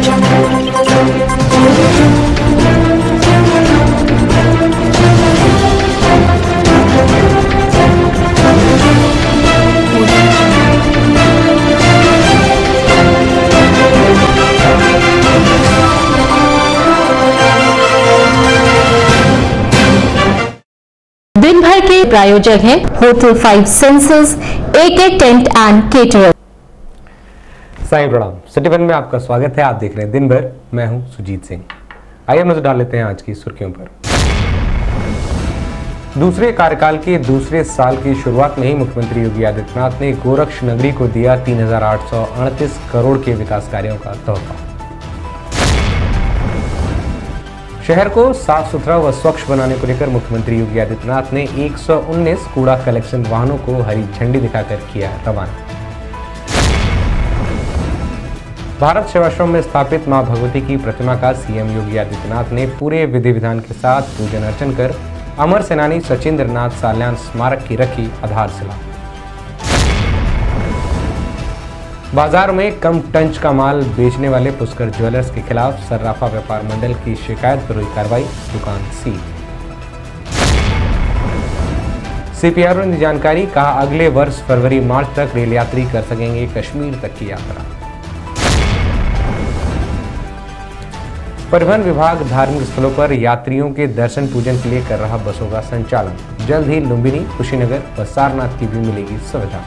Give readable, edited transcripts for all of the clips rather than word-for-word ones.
दिन भर के प्रायोजक हैं hotel 5 senses, AK tent and caterer. Sai प्रणाम। सिटी वन में आपका स्वागत है। आप देख रहे हैं दिन भर। मैं हूं सुजीत सिंह। आइए नजर डाल लेते हैं आज की सुर्खियों पर। दूसरे कार्यकाल के दूसरे साल की शुरुआत में ही मुख्यमंत्री योगी आदित्यनाथ ने गोरक्ष नगरी को दिया 3,838 करोड़ के विकास कार्यों का तोहफा। शहर को साफ सुथरा व स्वच्छ बनाने को लेकर मुख्यमंत्री योगी आदित्यनाथ ने 119 कूड़ा कलेक्शन वाहनों को हरी झंडी दिखाकर किया रवाना। भारत सेवाश्रम में स्थापित मां भगवती की प्रतिमा का सीएम योगी आदित्यनाथ ने पूरे विधि विधान के साथ पूजन अर्चन कर अमर सेनानी सचिंद्र नाथ साल्यान स्मारक की रखी आधारशिला। बाजार में कम टंच का माल बेचने वाले पुष्कर ज्वेलर्स के खिलाफ सर्राफा व्यापार मंडल की शिकायत पर हुई कार्रवाई, दुकान सील। सीपीआरओ ने जानकारी, कहा अगले वर्ष फरवरी मार्च तक रेल यात्री कर सकेंगे कश्मीर तक की यात्रा। परिवहन विभाग धार्मिक स्थलों पर यात्रियों के दर्शन पूजन के लिए कर रहा बसों का संचालन। जल्द ही लुम्बिनी, कुशीनगर व सारनाथ की भी मिलेगी सुविधा।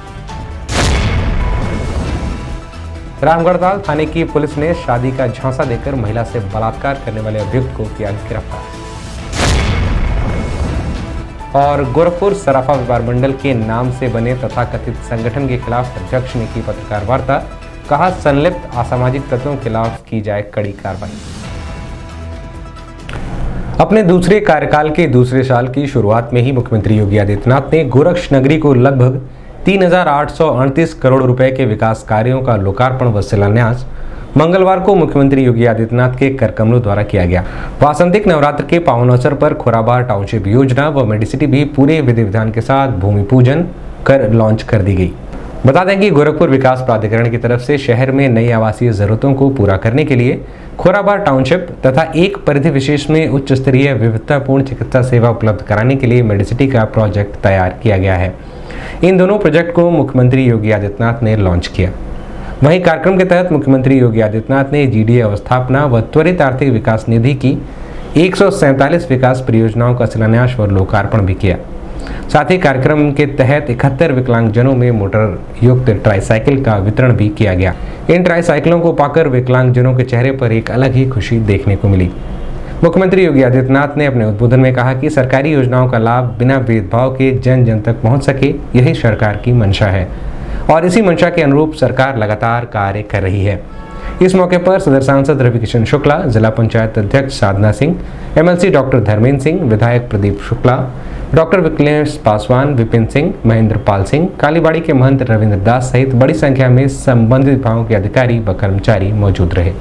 रामगढ़ताल थाने की पुलिस ने शादी का झांसा देकर महिला से बलात्कार करने वाले अभियुक्त को किया गिरफ्तार। और गोरखपुर सराफा व्यापार मंडल के नाम से बने तथाकथित संगठन के खिलाफ अध्यक्ष ने की पत्रकार वार्ता, कहा संलिप्त असामाजिक तत्वों के खिलाफ की जाए कड़ी कार्रवाई। अपने दूसरे कार्यकाल के दूसरे साल की शुरुआत में ही मुख्यमंत्री योगी आदित्यनाथ ने गोरक्ष नगरी को लगभग 3,838 करोड़ रुपए के विकास कार्यों का लोकार्पण व शिलान्यास मंगलवार को मुख्यमंत्री योगी आदित्यनाथ के कर कमलों द्वारा किया गया। वासंतिक नवरात्र के पावन अवसर पर खोराबार टाउनशिप योजना व मेडिसिटी भी पूरे विधि विधान के साथ भूमि पूजन कर लॉन्च कर दी गई। बता दें कि गोरखपुर विकास प्राधिकरण की तरफ से शहर में नई आवासीय जरूरतों को पूरा करने के लिए खोराबार टाउनशिप तथा एक परिधि विशेष में उच्च स्तरीय विविधतापूर्ण चिकित्सा सेवा उपलब्ध कराने के लिए मेडिसिटी का प्रोजेक्ट तैयार किया गया है। इन दोनों प्रोजेक्ट को मुख्यमंत्री योगी आदित्यनाथ ने लॉन्च किया। वहीं कार्यक्रम के तहत मुख्यमंत्री योगी आदित्यनाथ ने जीडीए अवस्थापना व त्वरित आर्थिक विकास निधि की 147 विकास परियोजनाओं का शिलान्यास व लोकार्पण भी किया। साथ ही कार्यक्रम के तहत 71 विकलांगजनों में मोटर युक्त ट्राईसाइकिल का वितरण भी किया गया। इन ट्राईसाइकिलों को पाकर विकलांगजनों के चेहरे पर एक अलग ही खुशी देखने को मिली। मुख्यमंत्री योगी आदित्यनाथ ने अपने उद्बोधन में कहा कि सरकारी योजनाओं का लाभ बिना भेदभाव के जन जन तक पहुंच सके, यही सरकार की मंशा है और इसी मंशा के अनुरूप सरकार लगातार कार्य कर रही है। इस मौके पर सदर सांसद रविकिशन शुक्ला, जिला पंचायत अध्यक्ष साधना सिंह, एमएलसी डॉक्टर धर्मेंद्र सिंह, विधायक प्रदीप शुक्ला, डॉक्टर विकलेश पासवान, विपिन सिंह, महेंद्र पाल सिंह, कालीबाड़ी के महंत रविंद्र दास सहित बड़ी संख्या में संबंधित विभागों के अधिकारी व कर्मचारी मौजूद रहे।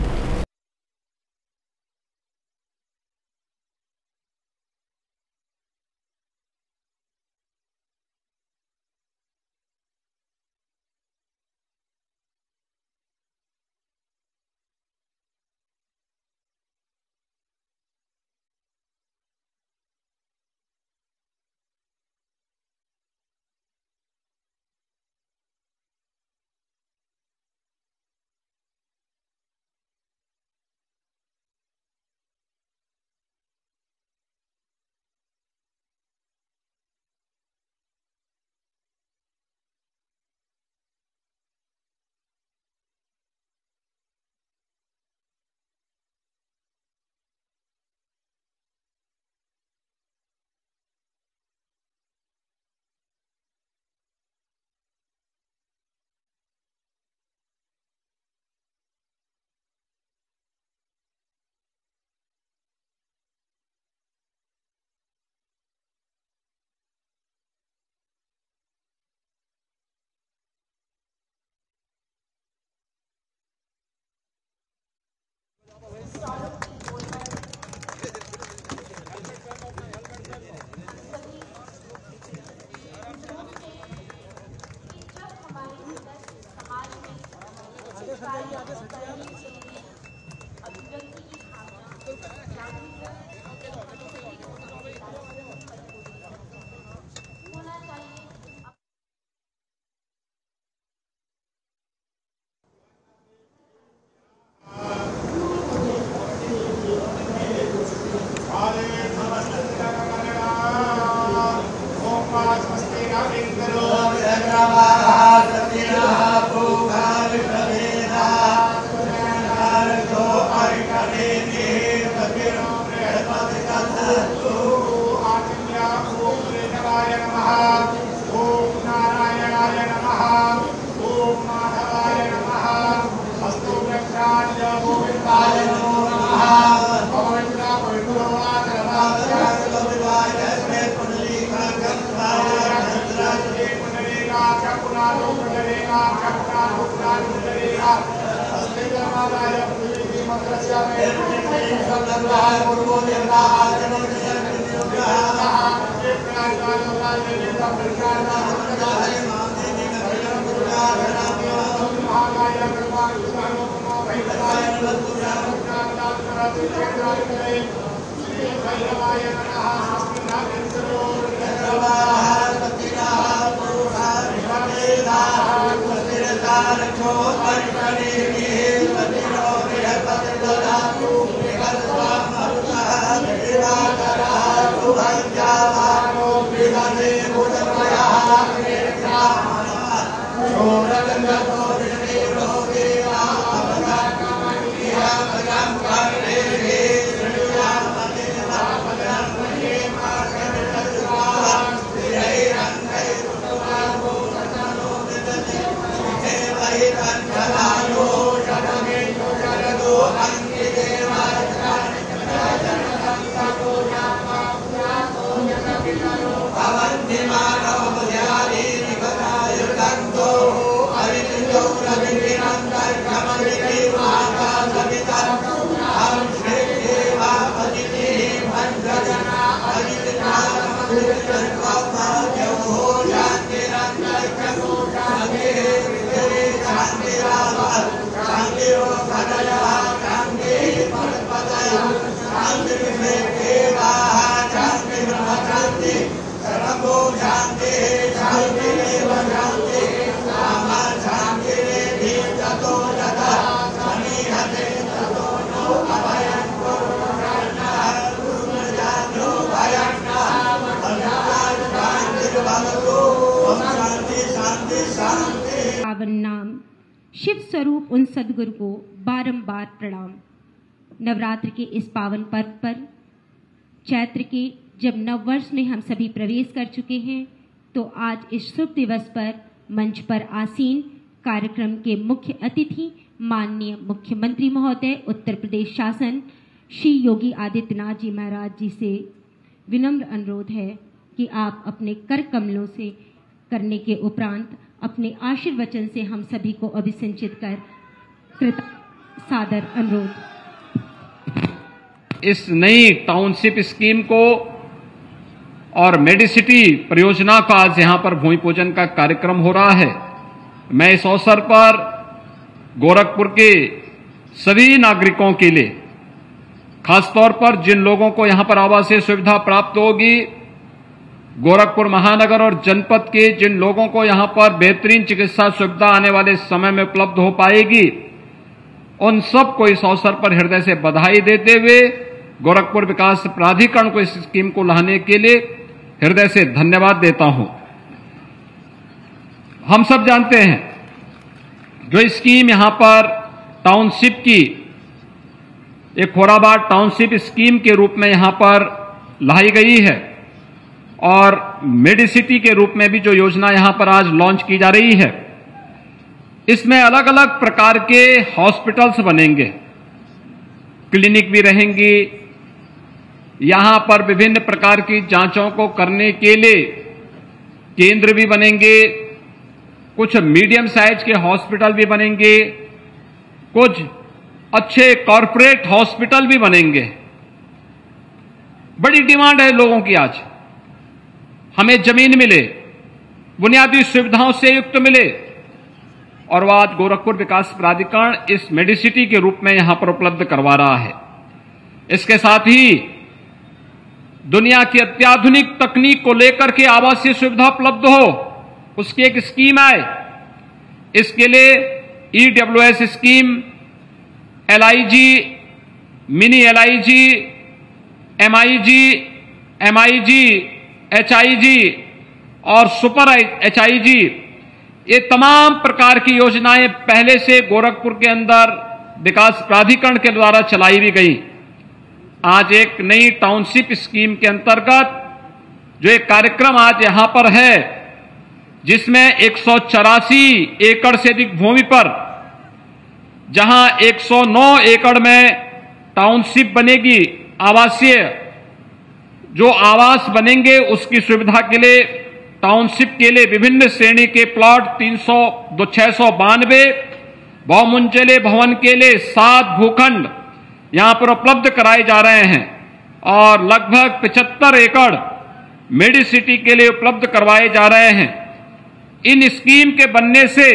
पावन नाम शिव स्वरूप उन सदगुरु को बारंबार प्रणाम। नवरात्र के इस पावन पर्व पर चैत्र के जब नववर्ष में हम सभी प्रवेश कर चुके हैं, तो आज इस शुभ दिवस पर मंच पर आसीन कार्यक्रम के मुख्य अतिथि माननीय मुख्यमंत्री महोदय उत्तर प्रदेश शासन श्री योगी आदित्यनाथ जी महाराज जी से विनम्र अनुरोध है कि आप अपने कर कमलों से करने के उपरांत अपने आशीर्वचन से हम सभी को अभिसिंचित कर सादर अनुरोध। इस नई टाउनशिप स्कीम को और मेडिसिटी परियोजना का आज यहां पर भूमि पूजन का कार्यक्रम हो रहा है। मैं इस अवसर पर गोरखपुर के सभी नागरिकों के लिए, खासतौर पर जिन लोगों को यहां पर आवासीय सुविधा प्राप्त होगी, गोरखपुर महानगर और जनपद के जिन लोगों को यहां पर बेहतरीन चिकित्सा सुविधा आने वाले समय में उपलब्ध हो पाएगी, उन सबको इस अवसर पर हृदय से बधाई देते हुए गोरखपुर विकास प्राधिकरण को इस स्कीम को लाने के लिए हृदय से धन्यवाद देता हूं। हम सब जानते हैं जो स्कीम यहां पर टाउनशिप की एक खोराबाद टाउनशिप स्कीम के रूप में यहां पर लाई गई है और मेडिसिटी के रूप में भी जो योजना यहां पर आज लॉन्च की जा रही है, इसमें अलग अलग प्रकार के हॉस्पिटल्स बनेंगे, क्लिनिक भी रहेंगी, यहां पर विभिन्न प्रकार की जांचों को करने के लिए केंद्र भी बनेंगे, कुछ मीडियम साइज के हॉस्पिटल भी बनेंगे, कुछ अच्छे कॉरपोरेट हॉस्पिटल भी बनेंगे। बड़ी डिमांड है लोगों की आज, हमें जमीन मिले, बुनियादी सुविधाओं से युक्त मिले, और वह आज गोरखपुर विकास प्राधिकरण इस मेडिसिटी के रूप में यहां पर उपलब्ध करवा रहा है। इसके साथ ही दुनिया की अत्याधुनिक तकनीक को लेकर के आवासीय सुविधा उपलब्ध हो, उसकी एक स्कीम आए। इसके लिए EWS scheme, LIG, mini LIG, MIG, HIG और सुपर HIG, ये तमाम प्रकार की योजनाएं पहले से गोरखपुर के अंदर विकास प्राधिकरण के द्वारा चलाई भी गई। आज एक नई टाउनशिप स्कीम के अंतर्गत जो एक कार्यक्रम आज यहां पर है, जिसमें 184 एकड़ से अधिक भूमि पर, जहां 109 एकड़ में टाउनशिप बनेगी, आवासीय जो आवास बनेंगे उसकी सुविधा के लिए टाउनशिप के लिए विभिन्न श्रेणी के प्लॉट 692 बहुमंजिले भवन के लिए 7 भूखंड, यहां पर उपलब्ध कराए जा रहे हैं और लगभग 75 एकड़ मेडिसिटी के लिए उपलब्ध करवाए जा रहे हैं। इन स्कीम के बनने से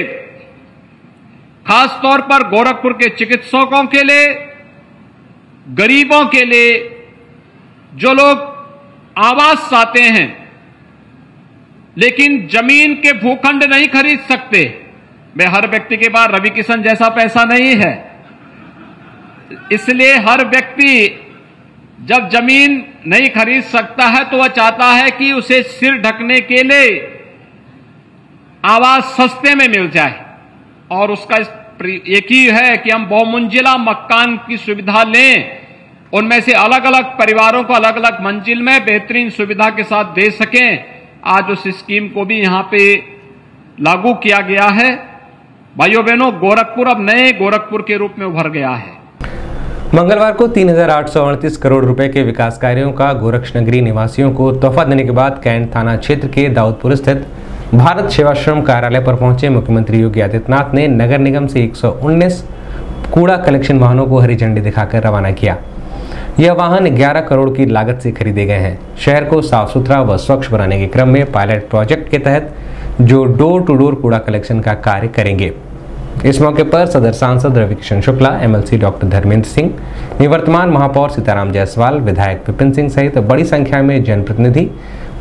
खास तौर पर गोरखपुर के चिकित्सकों के लिए, गरीबों के लिए, जो लोग आवास चाहते हैं लेकिन जमीन के भूखंड नहीं खरीद सकते, वे हर व्यक्ति के पास रवि किशन जैसा पैसा नहीं है, इसलिए हर व्यक्ति जब जमीन नहीं खरीद सकता है तो वह चाहता है कि उसे सिर ढकने के लिए आवास सस्ते में मिल जाए। और उसका एक ही है कि हम बहुमंजिला मकान की सुविधा लें, उनमें से अलग अलग परिवारों को अलग अलग मंजिल में बेहतरीन सुविधा के साथ दे सकें। आज उस स्कीम को भी यहां पे लागू किया गया है। भाइयों बहनों, गोरखपुर अब नए गोरखपुर के रूप में उभर गया है। मंगलवार को 3,838 करोड़ रुपए के विकास कार्यों का गोरक्षनगरी निवासियों को तोहफा देने के बाद कैंट थाना क्षेत्र के दाऊदपुर स्थित भारत सेवाश्रम कार्यालय पर पहुंचे मुख्यमंत्री योगी आदित्यनाथ ने नगर निगम से 119 कूड़ा कलेक्शन वाहनों को हरी झंडी दिखाकर रवाना किया। यह वाहन 11 करोड़ की लागत से खरीदे गए हैं। शहर को साफ सुथरा व स्वच्छ बनाने के क्रम में पायलट प्रोजेक्ट के तहत जो डोर टू डोर कूड़ा कलेक्शन का कार्य करेंगे। इस मौके पर सदर सांसद रवि किशन शुक्ला, एमएलसी डॉक्टर धर्मेंद्र सिंह, निवर्तमान महापौर सीताराम जायसवाल, विधायक विपिन सिंह सहित बड़ी संख्या में जनप्रतिनिधि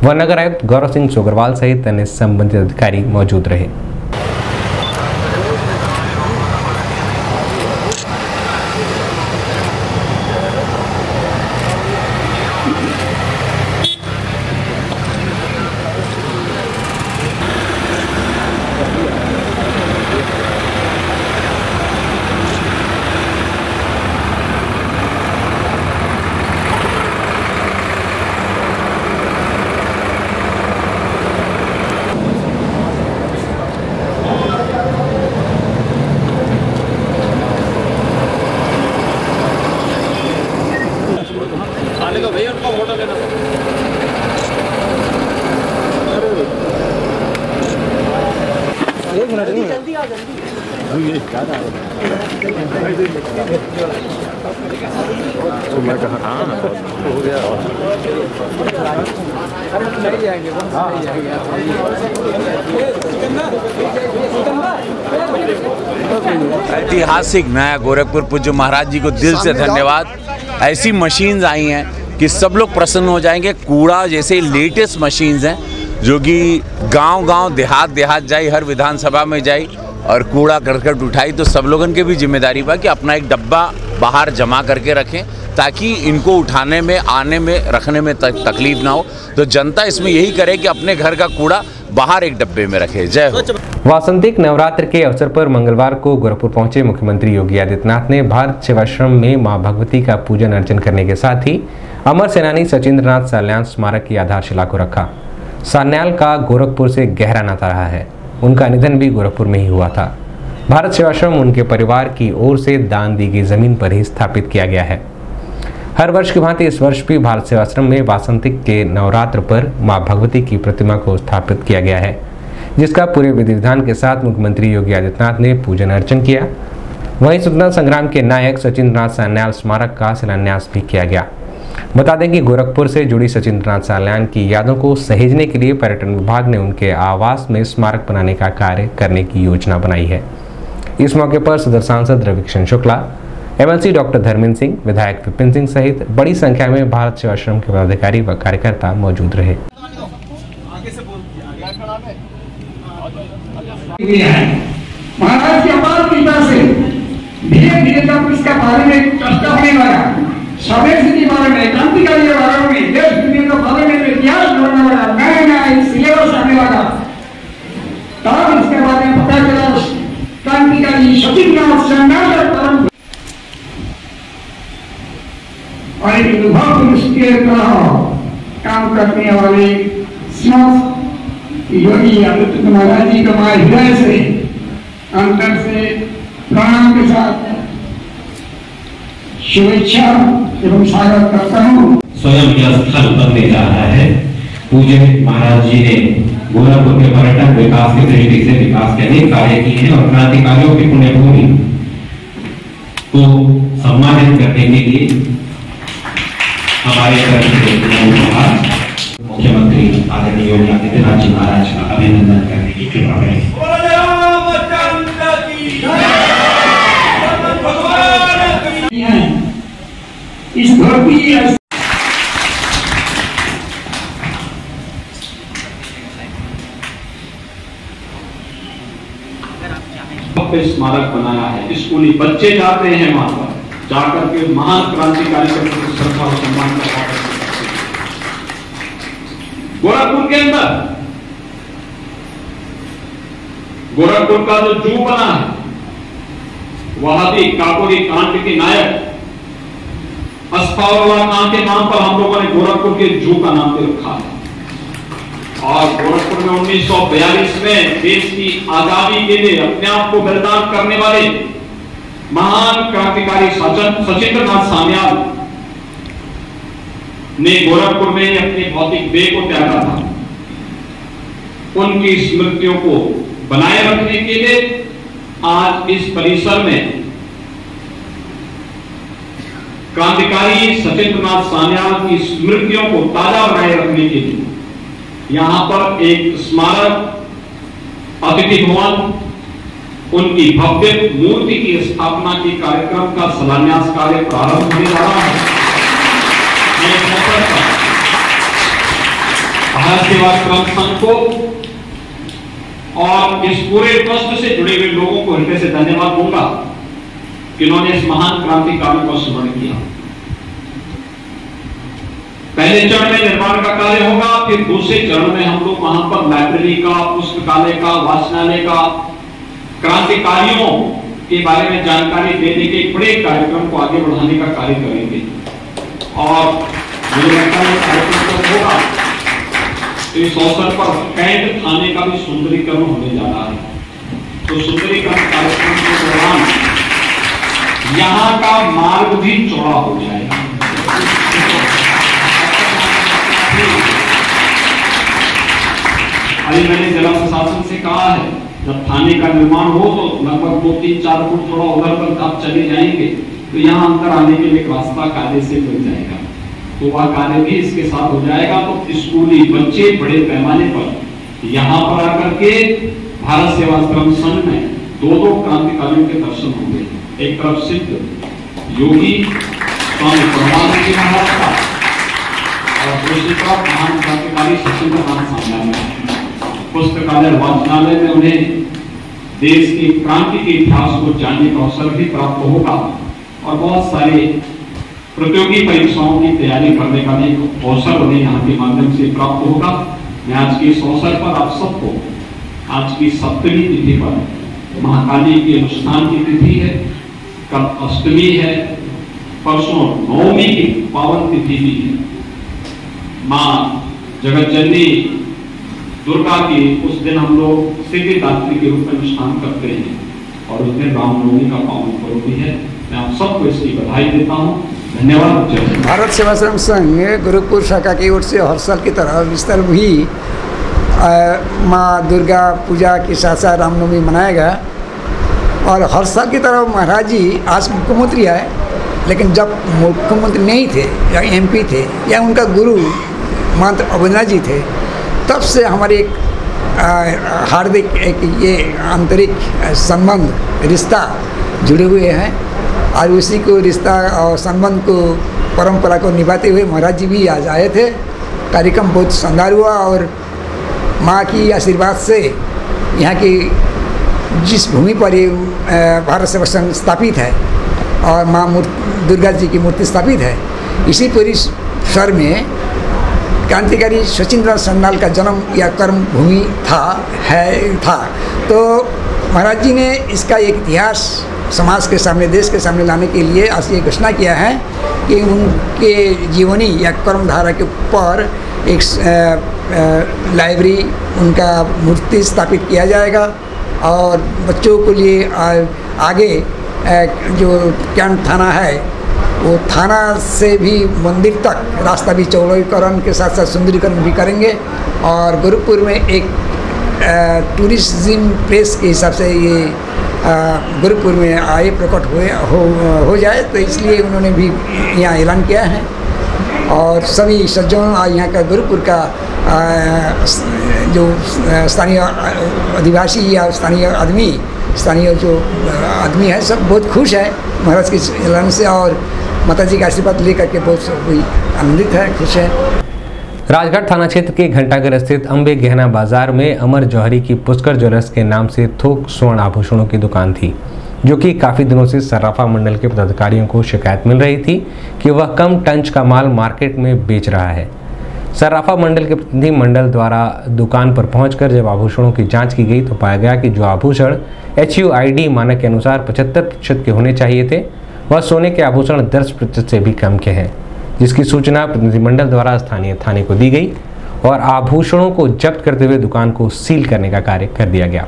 व नगर आयुक्त गौरव सिंह सोगरवाल सहित अन्य संबंधित अधिकारी मौजूद रहे। ऐतिहासिक नया गोरखपुर पूज्य महाराज जी को दिल से धन्यवाद। ऐसी मशीन्स आई हैं कि सब लोग प्रसन्न हो जाएंगे। कूड़ा जैसे लेटेस्ट मशीन्स हैं जो कि गांव-गांव, देहात जाई, हर विधानसभा में जाई और कूड़ा करकट उठाई। तो सब लोगों की भी जिम्मेदारी बा कि अपना एक डब्बा बाहर जमा करके रखें ताकि इनको उठाने में, आने में, रखने में तकलीफ ना हो। तो जनता इसमें यही करे कि अपने घर का कूड़ा बाहर एक डब्बे में रखे। जय हो। वासंतिक नवरात्र के अवसर पर मंगलवार को गोरखपुर पहुंचे मुख्यमंत्री योगी आदित्यनाथ ने भारत सेवाश्रम में मां भगवती का पूजन अर्चन करने के साथ ही अमर सेनानी सचिंद्रनाथ सान्याल स्मारक की आधारशिला को रखा। सान्याल का गोरखपुर से गहरा नाता रहा है। उनका निधन भी गोरखपुर में ही हुआ था। भारत सेवाश्रम उनके परिवार की ओर से दान दी गई जमीन पर ही स्थापित किया गया है। हर वर्ष की भांति इस वर्ष भी भारत सेवाश्रम में वासंतिक के नवरात्र पर मां भगवती की प्रतिमा को स्थापित किया गया है, जिसका पूरे विधि विधान के साथ मुख्यमंत्री योगी आदित्यनाथ ने पूजन अर्चन किया। वहीं स्वतंत्रता संग्राम के नायक सचिंद्रनाथ सान्याल स्मारक का शिलान्यास भी किया गया। बता दें कि गोरखपुर से जुड़ी सचिंद्रनाथ सान्याल की यादों को सहेजने के लिए पर्यटन विभाग ने उनके आवास में स्मारक बनाने का कार्य करने की योजना बनाई है। इस मौके पर सदर सांसद रवि किशन शुक्ला, एमएलसी डॉक्टर धर्मेंद्र सिंह, विधायक विपिन सिंह सहित बड़ी संख्या में भारत सेवाश्रम के पदाधिकारी व कार्यकर्ता मौजूद रहे। महाराज की अपार कृपा से धीरे धीरे जब इसका बारे में चर्चा होने लगा, स्वदेश के बारे में, क्रांतिकारी के बारे में, देश दुनिया के बारे में इतिहास जोड़ने वाला नया सिलेबस आने लगा, तब इसके बारे में पता चला क्रांतिकारी सचिंद्रनाथ सान्याल और एक विभाग पुरुष के तरह काम करने वाले योगी आदित्यनाथ महाराज जी का मैं हृदय से, अंतर से प्रणाम के साथ शुभेच्छा एवं स्वागत करता हूँ। स्वयं यह स्थल बनने जा रहा है। पूज्य महाराज जी ने गोरखपुर के पर्यटन विकास की दृष्टि से विकास के अनेक कार्य किए हैं और क्रांतिकारियों की पुण्यभूमि को सम्मानित करने के लिए हमारे तरफ से मुख्यमंत्री आदरणीय योगी आदित्यनाथ जी महाराज का अभिनंदन करने की कृपा करें। इस धरती स्मारक बनाया है। स्कूली बच्चे जाते हैं वहां पर, जाकर के महान क्रांतिकारी के प्रति श्रद्धा और सम्मान का वापस करते हैं। गोरखपुर के अंदर गोरखपुर का जो जू बना है, वहां भी काकोरी कांड के नायक अस्फावुल्लाह खान के नाम पर हम लोगों ने गोरखपुर के जू का नाम भी रखा है। और गोरखपुर में 1942 में देश की आजादी के लिए अपने आप को बलिदान करने वाले महान क्रांतिकारी सचिंद्रनाथ सान्याल ने गोरखपुर में अपनी भौतिक देह को त्यागा था। उनकी स्मृतियों को बनाए रखने के लिए आज इस परिसर में क्रांतिकारी सचिंद्रनाथ सान्याल की स्मृतियों को ताजा बनाए रखने के लिए यहां पर एक स्मारक, अतिथि भवन, उनकी भव्य मूर्ति की स्थापना के कार्यक्रम का शिलान्यास कार्य प्रारंभ होने जा रहा है। भारत सेवाश्रम संघ को और इस पूरे ट्रस्ट से जुड़े हुए लोगों को हृदय से धन्यवाद दूंगा कि उन्होंने इस महान क्रांतिकारी को स्मरण किया। पहले चरण में निर्माण का कार्य होगा, फिर दूसरे चरण में हम लोग वहां पर लाइब्रेरी का, पुस्तकालय का, वाचनालय का, क्रांतिकारियों के बारे में जानकारी देने के एक बड़े कार्यक्रम को आगे बढ़ाने का कार्य करेंगे। और मुझे लगता है कार्यक्रम जब होगा तो इस अवसर पर कैंट थाने का भी सुंदरीकरण होने जा रहा है। तो सुंदरीकरण कार्यक्रम के दौरान यहां का मार्ग भी चौड़ा हो जाएगा। अभी मैंने जिला प्रशासन से कहा है, जब थाने का निर्माण हो तो लगभग 2-3-4 फुट थोड़ा उधर तक आप चले जाएंगे तो यहाँ अंदर आने के लिए रास्ता कार्य से मिल जाएगा। तो वह कार्य भी इसके साथ हो जाएगा। तो स्कूली बच्चे बड़े पैमाने पर यहाँ पर आकर के भारत सेवाश्रम संघ में 2 क्रांतिकारियों के दर्शन होंगे। एक तरफ सिद्ध योगी स्वामी परमानंद जी महाराज का और दूसरी तरफ महान क्रांतिकारी सचिंद्रनाथ सान्याल। पुस्तकालय, वाचनालय में उन्हें देश की क्रांति के इतिहास को जानने का अवसर भी प्राप्त होगा और बहुत सारे प्रतियोगी परीक्षाओं की तैयारी करने का भी अवसर उन्हें यहाँ के माध्यम से प्राप्त होगा। मैं आज के इस अवसर पर आप सबको आज की 7वीं तिथि पर महाकाली के अनुष्ठान की तिथि है, कल अष्टमी है, परसों 9वीं की पावन तिथि भी है। माँ जगत जननी दुर्गा की उस दिन हम लोग सिद्धिदात्री के रूप में अनुष्ठान करते हैं और उस दिन रामनवमी का पावन पर्व भी है। मैं आप सबको इसकी बधाई देता हूँ। धन्यवाद। भारत सेवाश्रम संघ गोरखपुर शाखा की ओर से हर साल की तरह इस साल भी माँ दुर्गा पूजा के साथ साथ रामनवमी मनाएगा। और हर साल की तरह महाराज जी आज मुख्यमंत्री आए, लेकिन जब मुख्यमंत्री नहीं थे या MP थे या उनका गुरु महंत अविनाश जी थे, तब से हमारे एक हार्दिक एक ये आंतरिक संबंध रिश्ता जुड़े हुए हैं। और उसी को रिश्ता और संबंध को परंपरा को निभाते हुए महाराज जी भी आज आए थे। कार्यक्रम बहुत शानदार हुआ और माँ की आशीर्वाद से यहाँ की जिस भूमि पर ये भारत सेवाश्रम स्थापित है और माँ दुर्गा जी की मूर्ति स्थापित है, इसी परिसर में क्रांतिकारी सचिंद्रनाथ सान्याल का जन्म या कर्म भूमि था। तो महाराज जी ने इसका एक इतिहास समाज के सामने, देश के सामने लाने के लिए आज ये घोषणा किया है कि उनके जीवनी या कर्मधारा के ऊपर एक लाइब्रेरी, उनका मूर्ति स्थापित किया जाएगा और बच्चों के लिए आगे जो कैंट थाना है वो थाना से भी मंदिर तक रास्ता भी चौड़ीकरण के साथ साथ सुंदरीकरण भी करेंगे। और गोरखपुर में एक टूरिज्म प्लेस के हिसाब से ये गोरखपुर में आए, प्रकट हो जाए, तो इसलिए उन्होंने भी यहाँ ऐलान किया है। और सभी सज्जनों यहाँ का गोरखपुर का जो स्थानीय अधिवासी या स्थानीय जो आदमी है, सब बहुत खुश है महाराज के ऐलान से, और माता जी का आशीर्वाद लेकर के बहुत कोई आनंदित है, खुश है। राजघाट थाना क्षेत्र के घंटाघर स्थित अम्बे गहना बाजार में अमर जौहरी की पुष्कर ज्वेलर्स के नाम से थोक स्वर्ण आभूषणों की दुकान थी, जो कि काफी दिनों से सर्राफा मंडल के पदाधिकारियों को शिकायत मिल रही थी कि वह कम टंच का माल मार्केट में बेच रहा है। सर्राफा मंडल के प्रतिनिधि मंडल द्वारा दुकान पर पहुंचकर जब आभूषणों की जांच की गई तो पाया गया कि जो आभूषण HUID मानक के अनुसार 75% के होने चाहिए थे, वह सोने के आभूषण 10% से भी कम के हैं, जिसकी सूचना प्रतिनिधिमंडल द्वारा स्थानीय थाने को दी गई और आभूषणों को जब्त करते हुए दुकान को सील करने का कार्य कर दिया गया।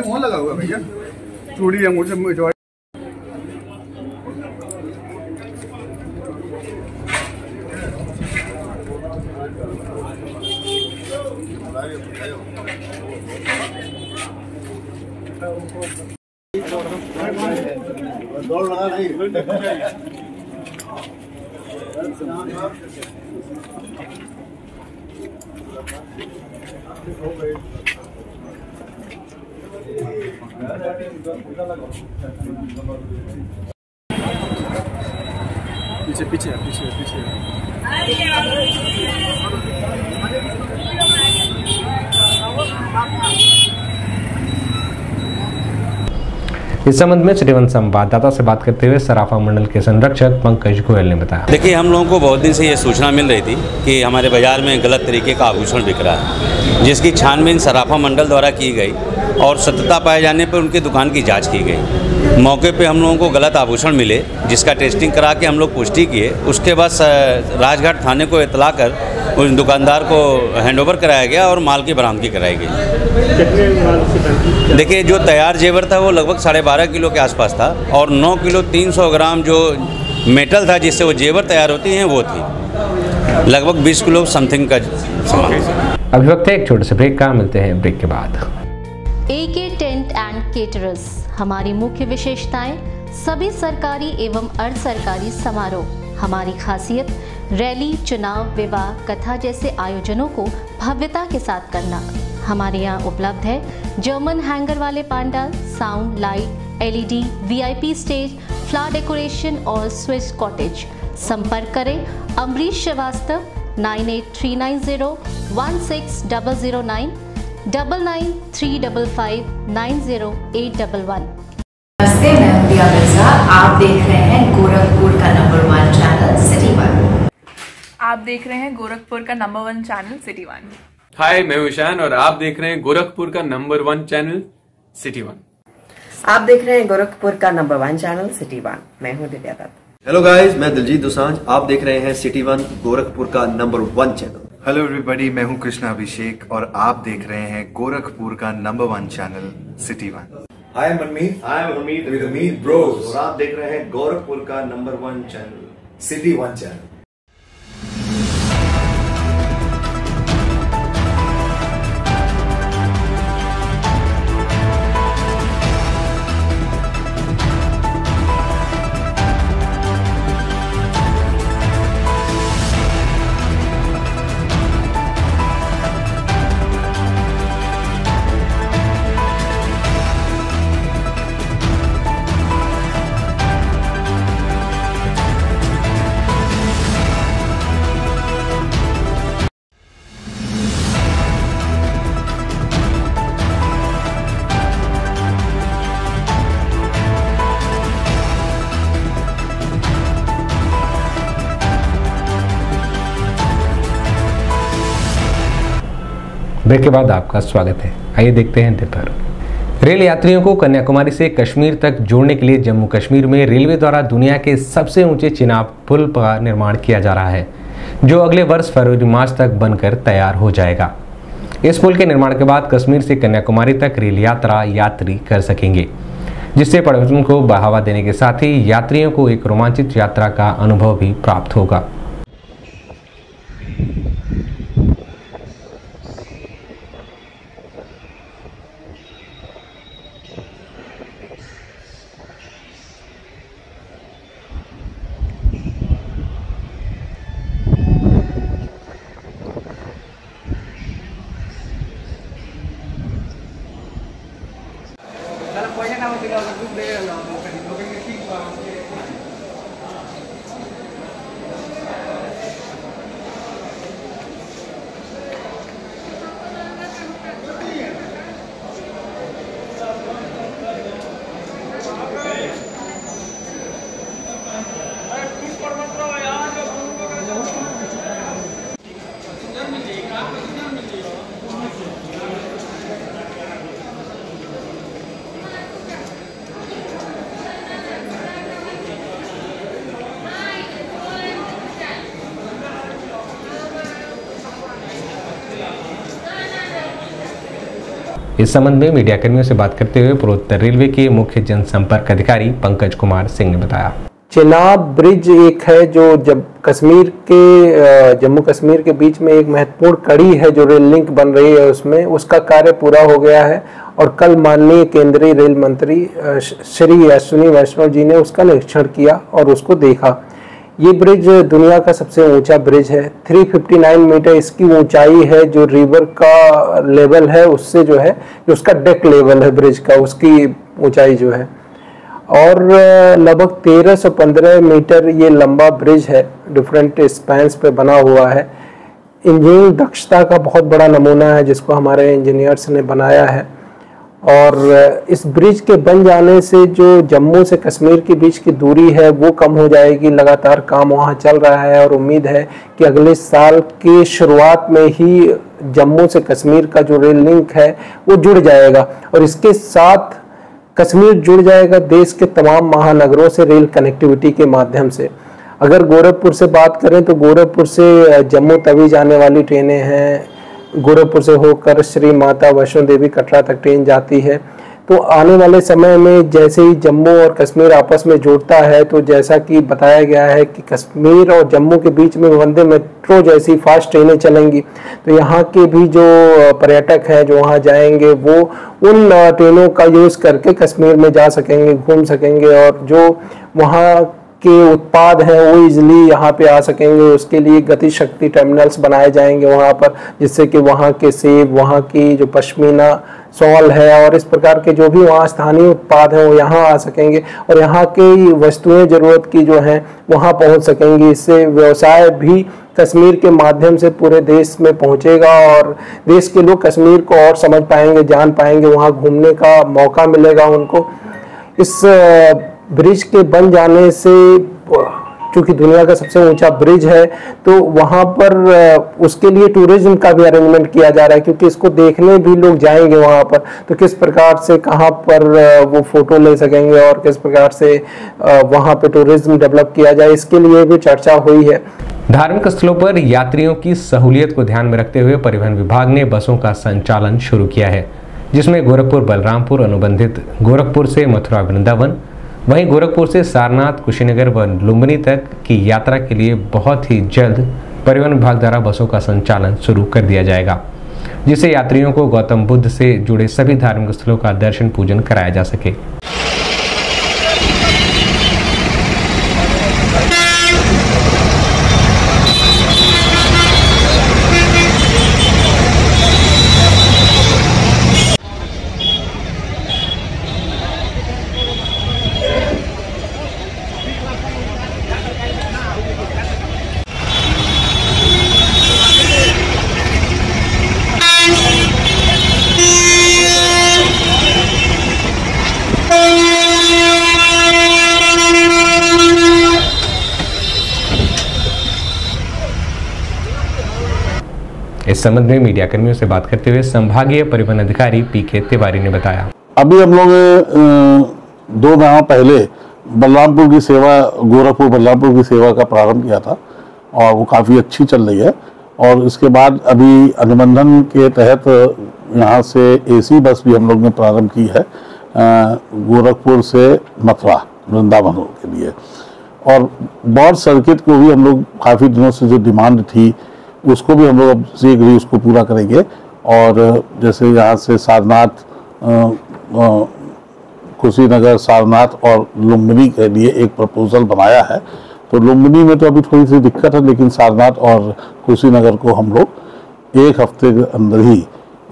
मोहन लगा हुआ भैया, चूड़ी अंगूठी पीछे पीछे पीछे पीछे। इस संबंध में सिटी वन संवाददाता से बात करते हुए सर्राफा मंडल के संरक्षक पंकज गोयल ने बताया। देखिए, हम लोगों को बहुत दिन से ये सूचना मिल रही थी कि हमारे बाजार में गलत तरीके का आभूषण बिक रहा है, जिसकी छानबीन सर्राफा मंडल द्वारा की गई और सत्यता पाए जाने पर उनकी दुकान की जांच की गई। मौके पे हम लोगों को गलत आभूषण मिले, जिसका टेस्टिंग करा के हम लोग पुष्टि किए। उसके बाद राजघाट थाने को इतला कर उस दुकानदार को हैंडओवर कराया गया और माल की बरामदगी कराई गई। देखिए, जो तैयार जेवर था वो लगभग 12.5 किलो के आसपास था और 9 किलो 300 ग्राम जो मेटल था जिससे वो जेवर तैयार होती हैं वो थी, लगभग 20 किलो समथिंग का सामान। अभी वक्त है एक छोटे से ब्रेक का, मिलते हैं ब्रेक के बाद। AK टेंट एंड केटरर्स, हमारी मुख्य विशेषताएं सभी सरकारी एवं अर्ध सरकारी समारोह। हमारी खासियत रैली, चुनाव, विवाह, कथा जैसे आयोजनों को भव्यता के साथ करना। हमारे यहाँ उपलब्ध है जर्मन हैंगर वाले pandal, sound, light, LED, VIP stage, flower decoration और स्विस कॉटेज। संपर्क करें अमरीश श्रीवास्तव 9839016009 9935590811। नमस्ते, मैं प्रिया मिर्जा। आप देख रहे हैं गोरखपुर का नंबर 1 चैनल सिटी 1। आप देख रहे हैं गोरखपुर का नंबर 1 चैनल सिटी 1। हाय, मैं ईशान और आप देख रहे हैं गोरखपुर का नंबर 1 चैनल सिटी 1। आप देख रहे हैं गोरखपुर का नंबर 1 चैनल सिटी 1। मैं हूं दिव्या दत्त। हेलो गाइस, मैं दिलजीत दोसांझ। आप देख रहे हैं सिटी 1 गोरखपुर का नंबर 1 चैनल। हेलो एवरीबॉडी, मैं हूं कृष्णा अभिषेक और आप देख रहे हैं गोरखपुर का number 1 channel city 1। Hi, I'm Manmeet। Hi, I'm Hamid with Hamid Bros। और आप देख रहे हैं गोरखपुर का number 1 channel city 1 channel. Break के बाद आपका स्वागत है। आइए देखते हैं दिन भर। रेल यात्रियों को कन्याकुमारी से कश्मीर तक जोड़ने के लिए जम्मू कश्मीर में रेलवे द्वारा दुनिया के सबसे ऊंचे चिनाब पुल का निर्माण किया जा रहा है, जो अगले वर्ष फरवरी मार्च तक बनकर तैयार हो जाएगा। इस पुल के निर्माण के बाद कश्मीर से कन्याकुमारी तक रेल यात्री कर सकेंगे, जिससे पर्यटन को बढ़ावा देने के साथ ही यात्रियों को एक रोमांचित यात्रा का अनुभव भी प्राप्त होगा। इस संबंध में मीडिया कर्मियों से बात करते हुए पूर्वोत्तर रेलवे के मुख्य जनसंपर्क अधिकारी पंकज कुमार सिंह ने बताया, चिनाब ब्रिज एक है जो जब कश्मीर के जम्मू कश्मीर के बीच में एक महत्वपूर्ण कड़ी है जो रेल लिंक बन रही है, उसमें उसका कार्य पूरा हो गया है और कल माननीय केंद्रीय रेल मंत्री श्री अश्विनी वैष्णव जी ने उसका निरीक्षण किया और उसको देखा। ये ब्रिज दुनिया का सबसे ऊंचा ब्रिज है, 359 मीटर इसकी ऊंचाई है, जो रिवर का लेवल है उससे जो है जो उसका डेक लेवल है ब्रिज का, उसकी ऊंचाई जो है, और लगभग 1315 मीटर ये लंबा ब्रिज है, डिफरेंट स्पैन्स पे बना हुआ है। इंजीनियरिंग दक्षता का बहुत बड़ा नमूना है जिसको हमारे इंजीनियर्स ने बनाया है, और इस ब्रिज के बन जाने से जो जम्मू से कश्मीर के बीच की दूरी है वो कम हो जाएगी। लगातार काम वहाँ चल रहा है और उम्मीद है कि अगले साल की शुरुआत में ही जम्मू से कश्मीर का जो रेल लिंक है वो जुड़ जाएगा, और इसके साथ कश्मीर जुड़ जाएगा देश के तमाम महानगरों से रेल कनेक्टिविटी के माध्यम से। अगर गोरखपुर से बात करें तो गोरखपुर से जम्मू तवी जाने वाली ट्रेनें हैं, गोरखपुर से होकर श्री माता वैष्णो देवी कटरा तक ट्रेन जाती है। तो आने वाले समय में जैसे ही जम्मू और कश्मीर आपस में जुड़ता है, तो जैसा कि बताया गया है कि कश्मीर और जम्मू के बीच में वंदे मेट्रो जैसी फास्ट ट्रेनें चलेंगी, तो यहाँ के भी जो पर्यटक हैं जो वहाँ जाएंगे वो उन ट्रेनों का यूज़ करके कश्मीर में जा सकेंगे, घूम सकेंगे, और जो वहाँ के उत्पाद हैं वो इजली यहाँ पे आ सकेंगे। उसके लिए गति शक्ति टर्मिनल्स बनाए जाएंगे वहाँ पर, जिससे कि वहाँ के सेब, वहाँ की जो पश्मीना शॉल है और इस प्रकार के जो भी वहाँ स्थानीय उत्पाद हैं वो यहाँ आ सकेंगे और यहाँ की वस्तुएं ज़रूरत की जो हैं वहाँ पहुँच सकेंगी। इससे व्यवसाय भी कश्मीर के माध्यम से पूरे देश में पहुँचेगा और देश के लोग कश्मीर को और समझ पाएंगे, जान पाएंगे, वहाँ घूमने का मौका मिलेगा उनको। इस ब्रिज के बन जाने से, चूँकि दुनिया का सबसे ऊंचा ब्रिज है, तो वहाँ पर उसके लिए टूरिज्म का भी अरेंजमेंट किया जा रहा है, क्योंकि इसको देखने भी लोग जाएंगे वहाँ पर, तो किस प्रकार से कहाँ पर वो फोटो ले सकेंगे और किस प्रकार से वहाँ पे टूरिज्म डेवलप किया जाए, इसके लिए भी चर्चा हुई है। धार्मिक स्थलों पर यात्रियों की सहूलियत को ध्यान में रखते हुए परिवहन विभाग ने बसों का संचालन शुरू किया है, जिसमें गोरखपुर बलरामपुर अनुबंधित गोरखपुर से मथुरा वृंदावन, वहीं गोरखपुर से सारनाथ, कुशीनगर व लुम्बिनी तक की यात्रा के लिए बहुत ही जल्द परिवहन विभाग द्वारा बसों का संचालन शुरू कर दिया जाएगा, जिससे यात्रियों को गौतम बुद्ध से जुड़े सभी धार्मिक स्थलों का दर्शन पूजन कराया जा सके। इस संबंध में मीडिया कर्मियों से बात करते हुए संभागीय परिवहन अधिकारी पीके तिवारी ने बताया। अभी हम लोग 2 माह पहले बलरामपुर की सेवा, गोरखपुर बलरामपुर की सेवा का प्रारंभ किया था और वो काफ़ी अच्छी चल रही है। और इसके बाद अभी अनुबंधन के तहत यहाँ से AC बस भी हम लोग ने प्रारंभ की है गोरखपुर से मथुरा वृंदावन के लिए। और बॉर्ड सर्किट को भी हम लोग काफ़ी दिनों से जो डिमांड थी उसको भी हम लोग अब शीघ्र ही उसको पूरा करेंगे। और जैसे यहाँ से सारनाथ, कुशीनगर, सारनाथ और लुम्बिनी के लिए एक प्रपोजल बनाया है। तो लुम्बिनी में तो अभी थोड़ी सी दिक्कत है, लेकिन सारनाथ और कुशीनगर को हम लोग 1 हफ्ते के अंदर ही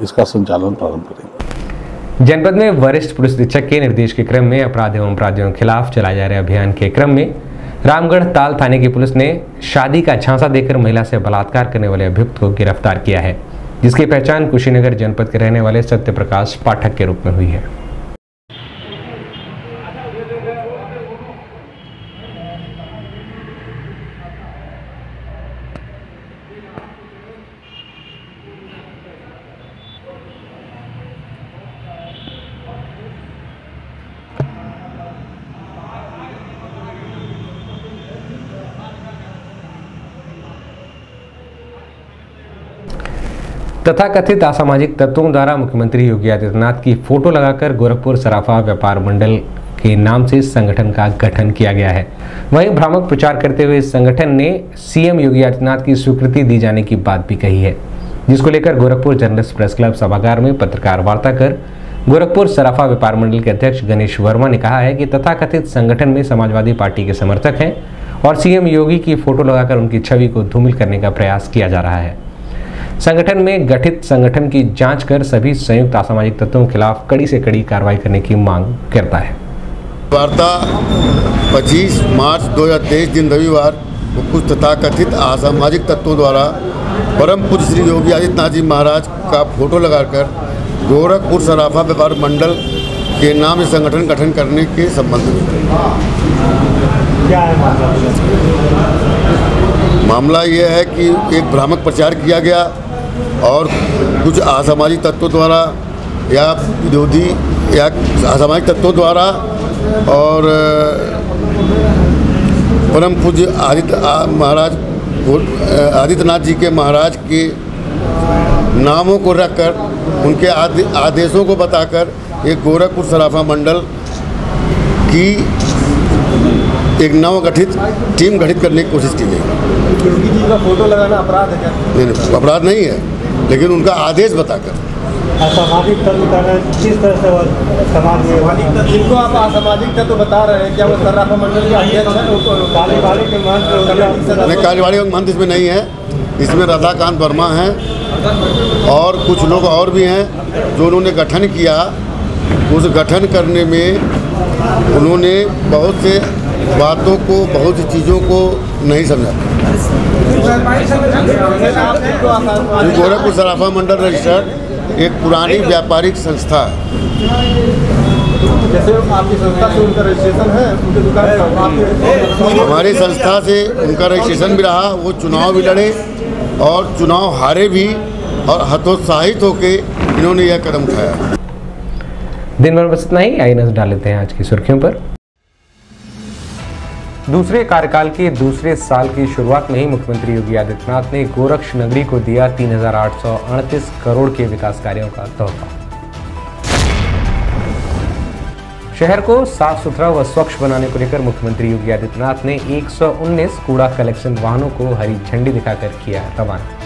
इसका संचालन प्रारंभ करेंगे। जनपद में वरिष्ठ पुलिस अधीक्षक के निर्देश के क्रम में अपराध एवं अपराधियों के खिलाफ चलाए जा रहे अभियान के क्रम में रामगढ़ ताल थाने की पुलिस ने शादी का झांसा देकर महिला से बलात्कार करने वाले अभियुक्त को गिरफ्तार किया है, जिसकी पहचान कुशीनगर जनपद के रहने वाले सत्यप्रकाश पाठक के रूप में हुई है। तथाकथित असामाजिक तत्वों द्वारा मुख्यमंत्री योगी आदित्यनाथ की फोटो लगाकर गोरखपुर सराफा व्यापार मंडल के नाम से संगठन का गठन किया गया है। वहीं भ्रामक प्रचार करते हुए इस संगठन ने सीएम योगी आदित्यनाथ की स्वीकृति दी जाने की बात भी कही है, जिसको लेकर गोरखपुर जर्नलिस्ट प्रेस क्लब सभागार में पत्रकार वार्ता कर गोरखपुर सराफा व्यापार मंडल के अध्यक्ष गणेश वर्मा ने कहा है कि तथाकथित संगठन में समाजवादी पार्टी के समर्थक हैं और सीएम योगी की फोटो लगाकर उनकी छवि को धूमिल करने का प्रयास किया जा रहा है। संगठन में गठित संगठन की जांच कर सभी संयुक्त असामाजिक तत्वों के खिलाफ कड़ी से कड़ी कार्रवाई करने की मांग करता है। वार्ता 25 मार्च 2023 दिन रविवार को कुछ तथाकथित असामाजिक तत्वों द्वारा परम पूज्य श्री योगी आदित्यनाथ जी महाराज का फोटो लगाकर गोरखपुर सराफा व्यापार मंडल के नाम से संगठन गठन करने के संबंध में क्या है मामला यह है कि एक भ्रामक प्रचार किया गया और कुछ असामाजिक तत्वों द्वारा या विरोधी या असामाजिक तत्वों द्वारा और परम पूज्य आदित्यनाथ जी के महाराज के नामों को रखकर उनके आदेशों को बताकर एक गोरखपुर सराफा मंडल की एक नवगठित टीम गठित करने की कोशिश की गई। योगी जी का फोटो लगाना अपराध है क्या? नहीं, अपराध नहीं है, लेकिन उनका आदेश बताकर असामाजिक तत्व करना किस तरह से समाज में जिनको आप असामाजिक तत्व बता रहे हैं, क्या वो सराफा मंडल के अध्यक्ष हैं? कालीवाड़ी के महंत कालीवाड़ी का महंत इसमें नहीं है, इसमें राधाकांत वर्मा हैं और कुछ लोग और भी हैं जो उन्होंने गठन किया। उस गठन करने में उन्होंने बहुत से बातों को, बहुत सी चीज़ों को नहीं समझा। गोरखपुर सराफा मंडल रजिस्टर्ड एक पुरानी व्यापारिक संस्था है। जैसे आपकी संस्था से उनका रजिस्ट्रेशन है, उनके दुकान हमारी संस्था से उनका रजिस्ट्रेशन भी रहा, वो चुनाव भी लड़े और चुनाव हारे भी और हतोत्साहित होकर इन्होंने यह कदम उठाया। दिन भर बस इतना ही। आइए नजर डाल लेते हैं आज की सुर्खियों पर। दूसरे कार्यकाल के दूसरे साल की शुरुआत में ही मुख्यमंत्री योगी आदित्यनाथ ने गोरक्ष नगरी को दिया 3,838 करोड़ के विकास कार्यों का तोहफा। शहर को साफ सुथरा व स्वच्छ बनाने को लेकर मुख्यमंत्री योगी आदित्यनाथ ने 119 कूड़ा कलेक्शन वाहनों को हरी झंडी दिखाकर किया रवाना।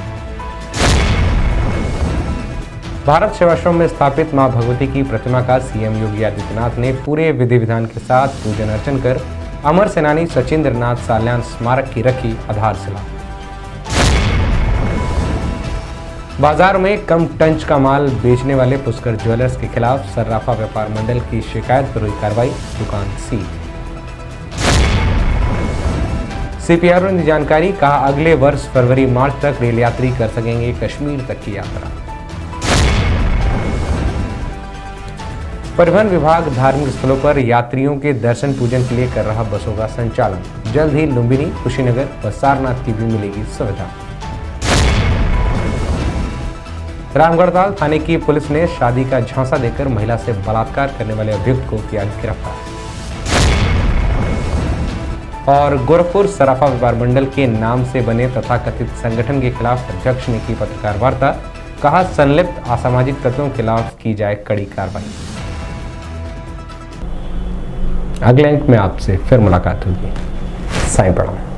भारत सेवाश्रम में स्थापित मां भगवती की प्रतिमा का सीएम योगी आदित्यनाथ ने पूरे विधि विधान के साथ पूजन अर्चन कर अमर सेनानी सचिंद्र नाथ साल्यान स्मारक की रखी आधारशिला। बाजार में कम टंच का माल बेचने वाले पुष्कर ज्वेलर्स के खिलाफ सर्राफा व्यापार मंडल की शिकायत पर हुई कार्रवाई, दुकान सील। सीपीआरओ ने जानकारी, कहा अगले वर्ष फरवरी मार्च तक रेल यात्री कर सकेंगे कश्मीर तक की यात्रा। परिवहन विभाग धार्मिक स्थलों पर यात्रियों के दर्शन पूजन के लिए कर रहा बसों का संचालन। जल्द ही लुम्बिनी, कुशीनगर व सारनाथ की भी मिलेगी सुविधा। रामगढ़ताल थाने की पुलिस ने शादी का झांसा देकर महिला से बलात्कार करने वाले अभियुक्त को किया गिरफ्तार। और गोरखपुर सराफा व्यापार मंडल के नाम से बने तथाकथित संगठन के खिलाफ अध्यक्ष ने की पत्रकार वार्ता, कहा संलिप्त असामाजिक तत्वों के खिलाफ की जाए कड़ी कार्रवाई। अगले अंक में आपसे फिर मुलाकात होगी। साईं प्रणाम।